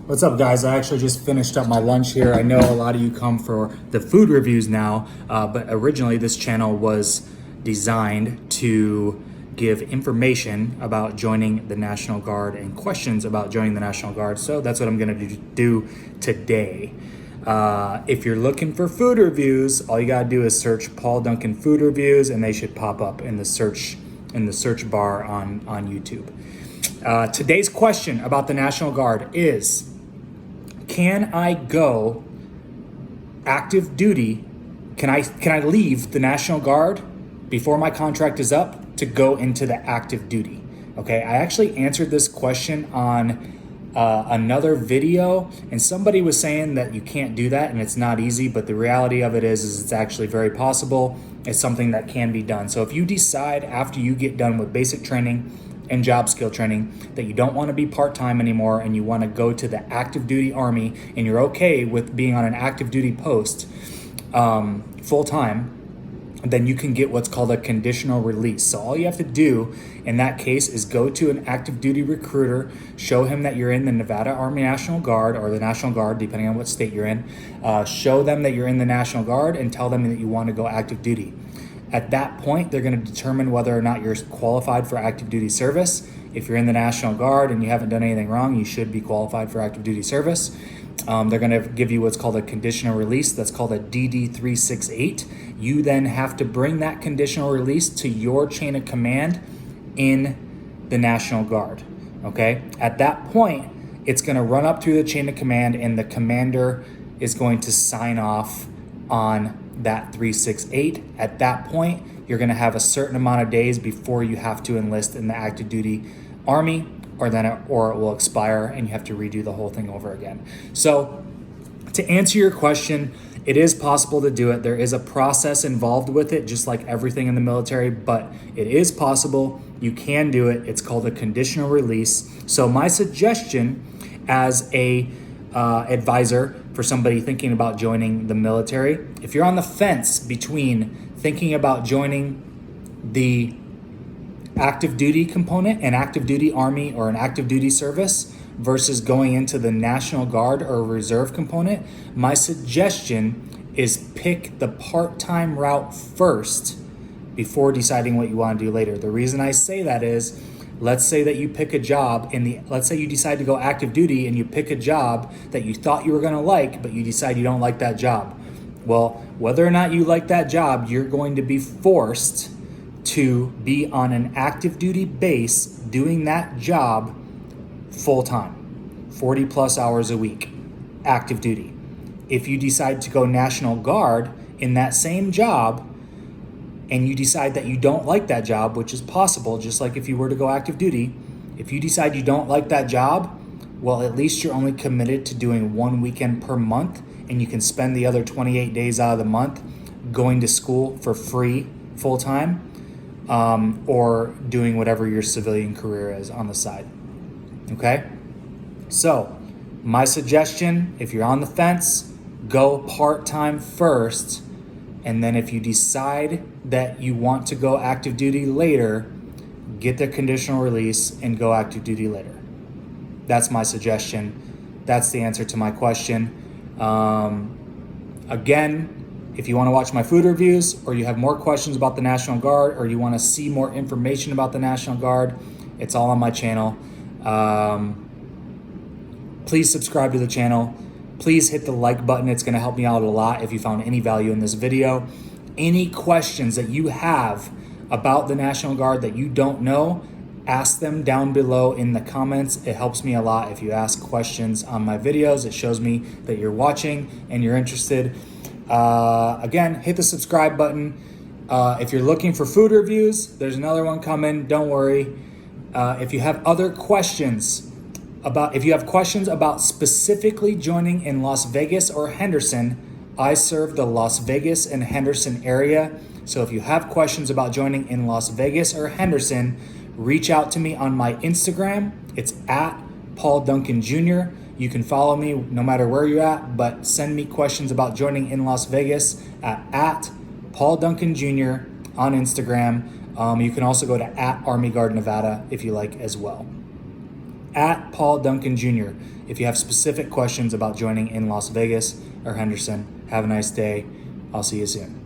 What's up, guys? I actually just finished up my lunch here. I know a lot of you come for the food reviews now, but originally this channel was designed to give information about joining the National Guard and questions about joining the National Guard. So that's what I'm going to do today. If you're looking for food reviews, all you got to do is search Paul Duncan food reviews, and they should pop up in the search bar on YouTube. Today's question about the National Guard is, can I go active duty? Can I leave the National Guard before my contract is up to go into the active duty? Okay, I actually answered this question on another video, and somebody was saying that you can't do that and it's not easy, but the reality of it is it's actually very possible. It's something that can be done. So if you decide after you get done with basic training and job skill training that you don't want to be part-time anymore and you want to go to the active duty Army and you're okay with being on an active duty post full-time, then you can get what's called a conditional release. So all you have to do in that case is go to an active duty recruiter, show him that you're in the Nevada Army National Guard or the National Guard, depending on what state you're in. Show them that you're in the National Guard and tell them that you want to go active duty. At that point, they're going to determine whether or not you're qualified for active duty service. If you're in the National Guard and you haven't done anything wrong, you should be qualified for active duty service. They're going to give you what's called a conditional release. That's called a DD-368. You then have to bring that conditional release to your chain of command in the National Guard. Okay? At that point, it's going to run up through the chain of command, and the commander is going to sign off on that 368. At that point, you're going to have a certain amount of days before you have to enlist in the active duty Army, or it will expire and you have to redo the whole thing over again. So to answer your question, it is possible to do it. There is a process involved with it, just like everything in the military, but it is possible. You can do it. It's called a conditional release. So my suggestion as a advisor for somebody thinking about joining the military, if you're on the fence between thinking about joining the active duty component, an active duty Army or an active duty service versus going into the National Guard or reserve component, my suggestion is pick the part-time route first before deciding what you want to do later. The reason I say that is, let's say that you pick a job let's say you decide to go active duty and you pick a job that you thought you were going to like, but you decide you don't like that job. Well, whether or not you like that job, you're going to be forced to be on an active duty base doing that job full time, 40 plus hours a week, active duty. If you decide to go National Guard in that same job, and you decide that you don't like that job, which is possible, just like if you were to go active duty, if you decide you don't like that job, well, at least you're only committed to doing one weekend per month, and you can spend the other 28 days out of the month going to school for free full time, or doing whatever your civilian career is on the side. Okay? So my suggestion, if you're on the fence, go part-time first. And then if you decide that you want to go active duty later, get the conditional release and go active duty later. That's my suggestion. That's the answer to my question. Again, if you want to watch my food reviews, or you have more questions about the National Guard, or you want to see more information about the National Guard, it's all on my channel. Please subscribe to the channel. Please hit the like button. It's going to help me out a lot if you found any value in this video. Any questions that you have about the National Guard that you don't know, ask them down below in the comments. It helps me a lot if you ask questions on my videos. It shows me that you're watching and you're interested. Again, hit the subscribe button. If you're looking for food reviews, there's another one coming. Don't worry. If you have other questions, if you have questions about specifically joining in Las Vegas or Henderson, I serve the Las Vegas and Henderson area. So if you have questions about joining in Las Vegas or Henderson, reach out to me on my Instagram. It's at Paul Duncan Jr. You can follow me no matter where you're at, but send me questions about joining in Las Vegas at Paul Duncan Jr. on Instagram. You can also go to @Army Guard Nevada if you like as well. at Paul Duncan Jr. if you have specific questions about joining in Las Vegas or Henderson. Have a nice day. I'll see you soon.